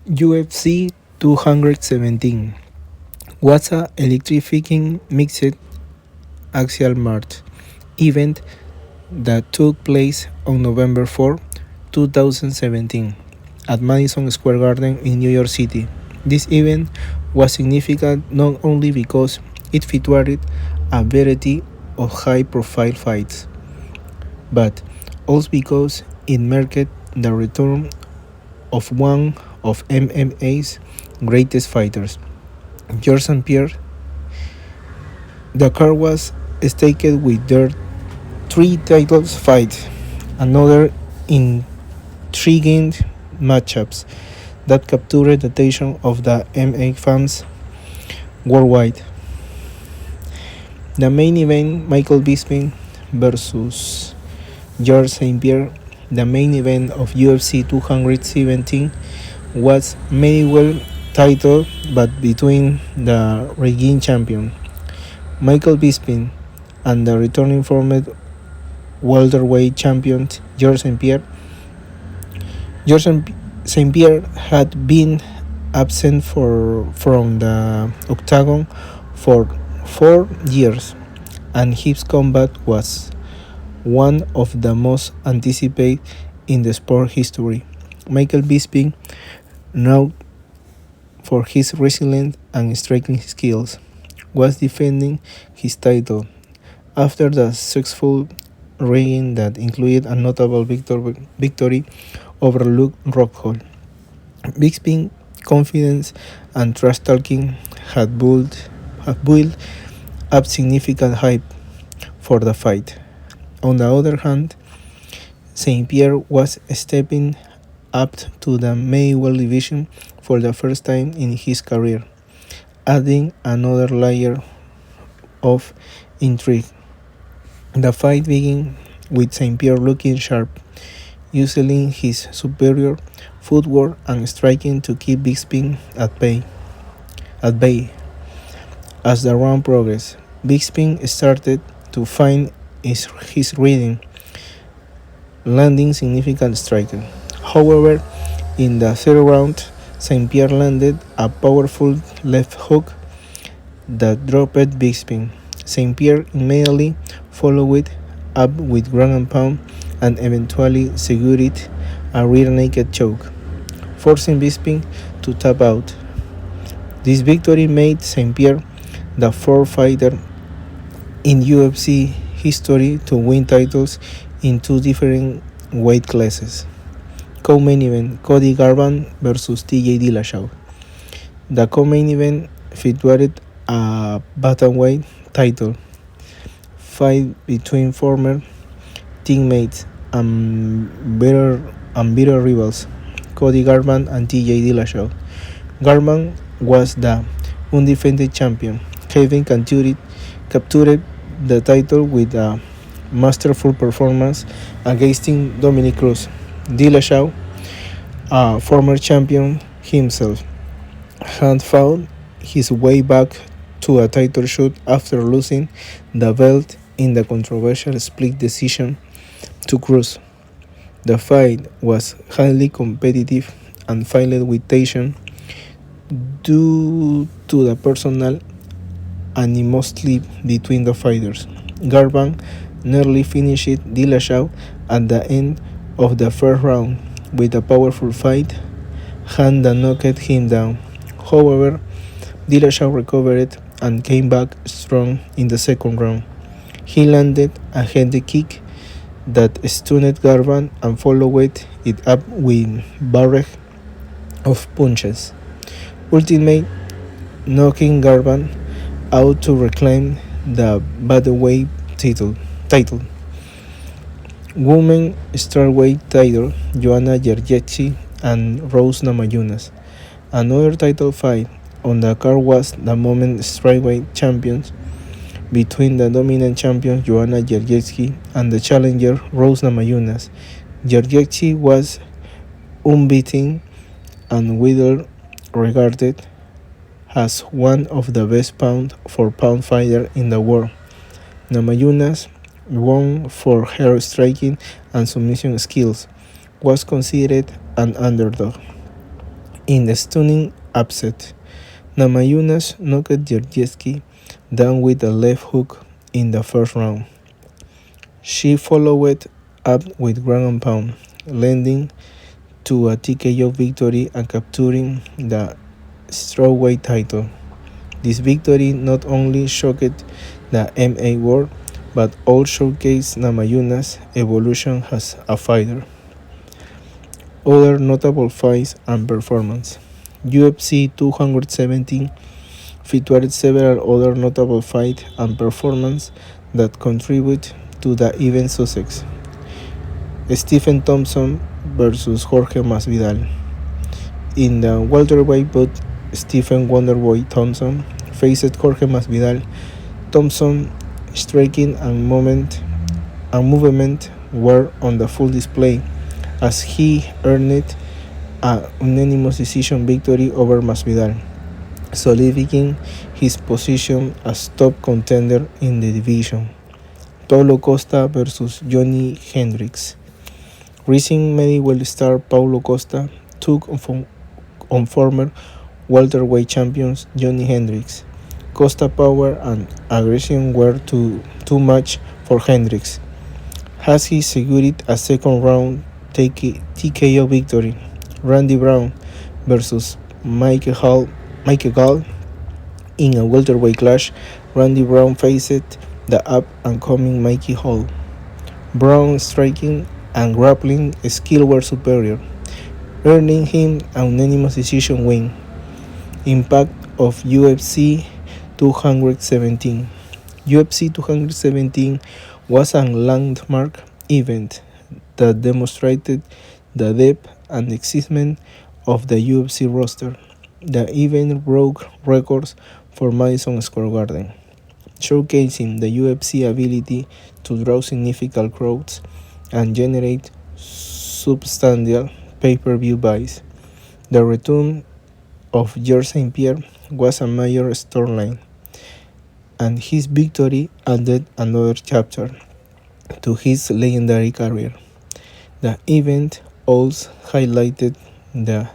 UFC 217 was a electrifying mixed axial march event that took place on November 4, 2017 at Madison Square Garden in New York City. This event was significant not only because it featured a variety of high-profile fights, but also because it marked the return of one of MMA's greatest fighters, George St. Pierre. The card was staked with their three titles fight, another intriguing matchups that captured the attention of the MMA fans worldwide. The main event, Michael Bisping versus George St. Pierre, the main event of UFC 217, was made well titled but between the reigning champion Michael Bisping and the returning former welterweight champion George St. Pierre. George St. Pierre had been absent from the octagon for 4 years, and his comeback was one of the most anticipated in the sport history. Michael Bisping, known for his resilience and striking skills, was defending his title after the successful reign that included a notable victory over Luke Rockhold. Bisping's confidence and trash talking had built up significant hype for the fight. On the other hand, St. Pierre was stepping up to the middleweight division for the first time in his career, adding another layer of intrigue. The fight began with St. Pierre looking sharp, using his superior footwork and striking to keep Bisping at bay. As the round progressed, Bisping started to find his rhythm, landing significant strikes. However, in the third round, St. Pierre landed a powerful left hook that dropped Bisping. St. Pierre immediately followed up with ground and pound and eventually secured a rear naked choke, forcing Bisping to tap out. This victory made St. Pierre the fourth fighter in UFC history to win titles in two different weight classes. Co-main event, Cody Garbrandt versus TJ Dillashaw. The co-main event featured a bantamweight title fight between former teammates and bitter rivals, Cody Garbrandt and TJ Dillashaw. Garbrandt was the undefeated champion, having captured the title with a masterful performance against Dominic Cruz. Dillashaw, a former champion himself, had found his way back to a title shot after losing the belt in the controversial split decision to Cruz. The fight was highly competitive and filled with tension due to the personal animosity between the fighters. Garbrandt nearly finished Dillashaw at the end of the first round with a powerful fight hand that knocked him down. However, Dillashaw recovered and came back strong in the second round. He landed a head kick that stunned Garbrandt and followed it up with barrage of punches, ultimately knocking Garbrandt out to reclaim the bantamweight title. Women strawweight title, Joanna Jędrzejczyk and Rose Namajunas. Another title fight on the card was the women's strawweight champions between the dominant champion Joanna Jędrzejczyk and the challenger Rose Namajunas. Jędrzejczyk was unbeaten and widely regarded as one of the best pound-for-pound fighters in the world. Namajunas, known for her striking and submission skills, was considered an underdog. In the stunning upset, Namajunas knocked Georgievsky down with a left hook in the first round. She followed up with ground and pound, leading to a TKO victory and capturing the strawweight title. This victory not only shocked the MMA world, but also showcased Namajuna's evolution as a fighter. Other notable fights and performance. UFC 217 featured several other notable fights and performances that contribute to the event's success. Stephen Thompson versus Jorge Masvidal. In the welterweight bout, Stephen Wonderboy Thompson faced Jorge Masvidal. Thompson striking and movement were on the full display as he earned a unanimous decision victory over Masvidal, solidifying his position as top contender in the division. Paulo Costa versus Johnny Hendricks. Rising middleweight star Paulo Costa took on former welterweight champions Johnny Hendricks. Costa power and aggression were too much for Hendricks, as he secured a second round TKO victory. Randy Brown versus Michael Gall. In a welterweight clash, Randy Brown faced the up-and-coming Mikey Hall. Brown's striking and grappling skill were superior, earning him a unanimous decision win. Impact of UFC 217. UFC 217 was a landmark event that demonstrated the depth and excitement of the UFC roster. The event broke records for Madison Square Garden, showcasing the UFC ability to draw significant crowds and generate substantial pay-per-view buys. The return of Georges St. Pierre was a major storyline, and his victory added another chapter to his legendary career. The event also highlighted the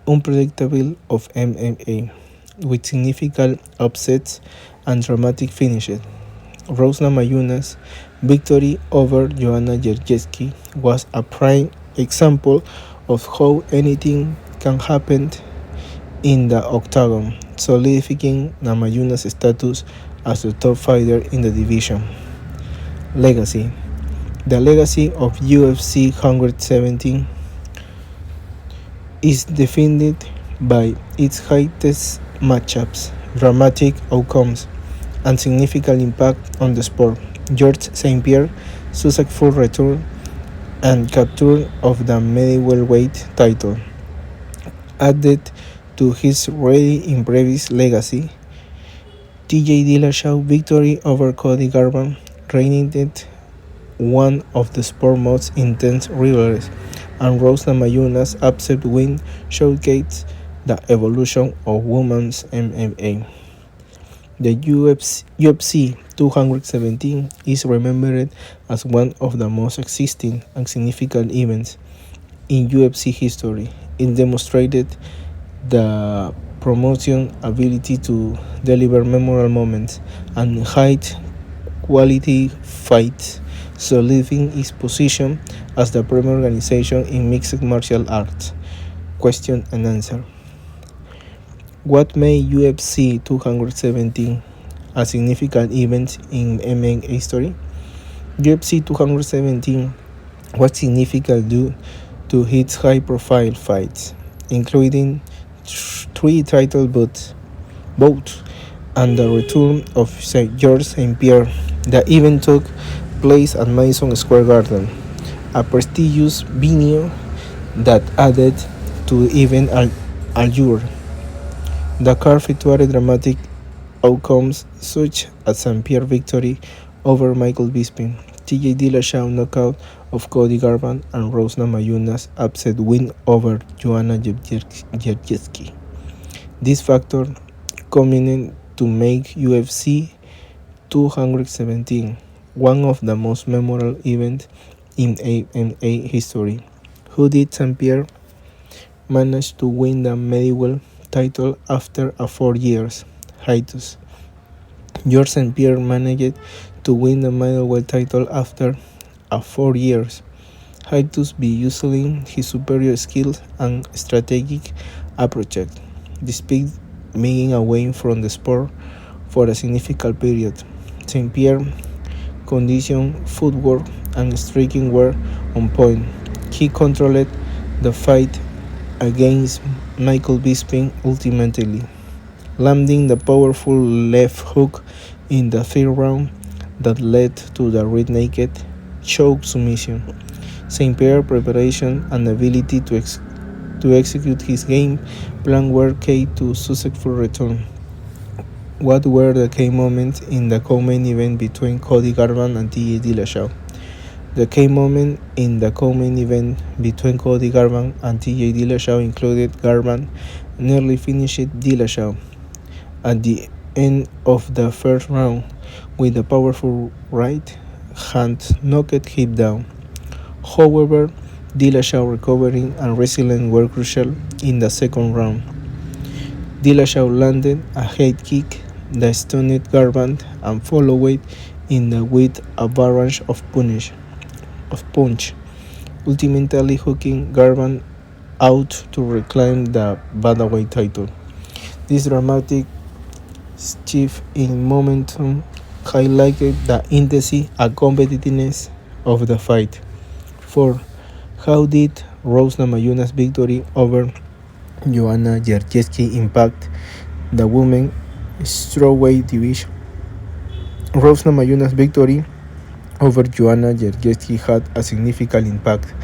unpredictability of MMA, with significant upsets and dramatic finishes. Rose Namajunas' victory over Joanna Jędrzejczyk was a prime example of how anything can happen in the octagon, solidifying Namajunas' status as the top fighter in the division. Legacy. The legacy of UFC 117 is defined by its highest matchups, dramatic outcomes, and significant impact on the sport. Georges St. Pierre's successful return and capture of the middleweight title added to his already impressive legacy. TJ Dillashaw's victory over Cody Garbrandt reignited one of the sport's most intense rivalries, and Rose Namajunas' upset win showcased the evolution of women's MMA. The UFC 217 is remembered as one of the most exciting and significant events in UFC history. It demonstrated the promotion ability to deliver memorable moments and high quality fights, solidifying its position as the premier organization in mixed martial arts. Question and answer. What made UFC 217 a significant event in MMA history? UFC 217 was significant due to its high-profile fights, including three title bouts and the return of Georges St. Pierre. The event took place at Madison Square Garden, a prestigious venue that added to the event allure. The card featured dramatic outcomes such as St. Pierre's victory over Michael Bisping, TJ Dillashaw's knockout of Cody Garbrandt, and Rose Namajunas' upset win over Joanna Jędrzejczyk. This factor combined to make UFC 217 one of the most memorable events in MMA history. Who did St. Pierre managed to win the middleweight title after a 4 years hiatus. George St. Pierre managed to win the middleweight title after a 4 years hiatus by using his superior skills and strategic approach, despite being away from the sport for a significant period. St. Pierre condition, footwork, and striking were on point. He controlled the fight against Michael Bisping ultimately, landing the powerful left hook in the third round that led to the rear naked choke submission. St. Pierre's preparation and ability to execute his game plan were key to successful return. What were the key moments in the co-main event between Cody Garbrandt and TJ Dillashaw? The key moment in the co-main event between Cody Garbrandt and TJ Dillashaw included Garbrandt nearly finished Dillashaw at the end of the first round with a powerful right hand knocked him down. However, Dillashaw recovering and resilience were crucial in the second round. Dillashaw landed a head kick that stunned Garbrandt and followed in with a barrage of punch, ultimately hooking Garbrandt out to reclaim the bantamweight title. This dramatic shift in momentum highlighted the intensity and competitiveness of the fight. 4. How did Rose Namajunas' victory over Joanna Jędrzejczyk impact the women's strawweight division? Rose Namajunas' victory over Joanna Jędrzejczyk had a significant impact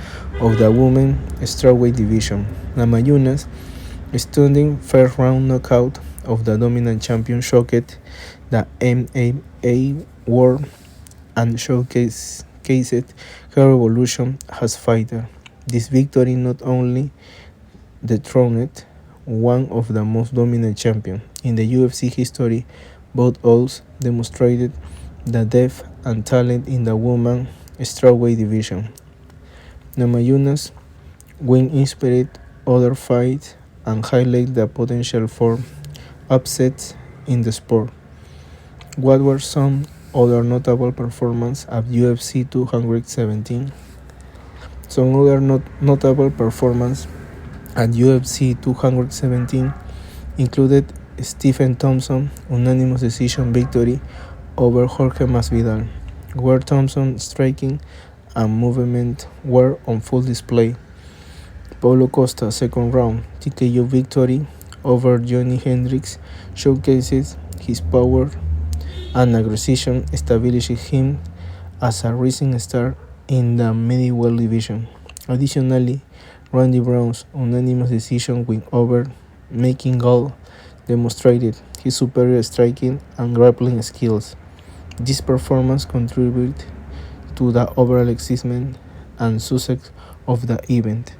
on the women's strawweight division. Namajunas' stunning first-round knockout of the dominant champion shocked the MMA world and showcased her evolution as fighter. This victory not only dethroned one of the most dominant champions in the UFC history, but also demonstrated the depth and talent in the women's strawweight division. Namajunas' win inspired other fights and highlighted the potential for upsets in the sport. What were some other notable performances at UFC 217? Some other notable performances at UFC 217 included Stephen Thompson's unanimous decision victory over Jorge Masvidal, where Thompson's striking and movement were on full display. Paulo Costa's second round TKO victory over Johnny Hendricks showcases his power and aggression, establishing him as a rising star in the middleweight division. Additionally, Randy Brown's unanimous decision win over Making Gall demonstrated his superior striking and grappling skills. This performance contributed to the overall excitement and success of the event.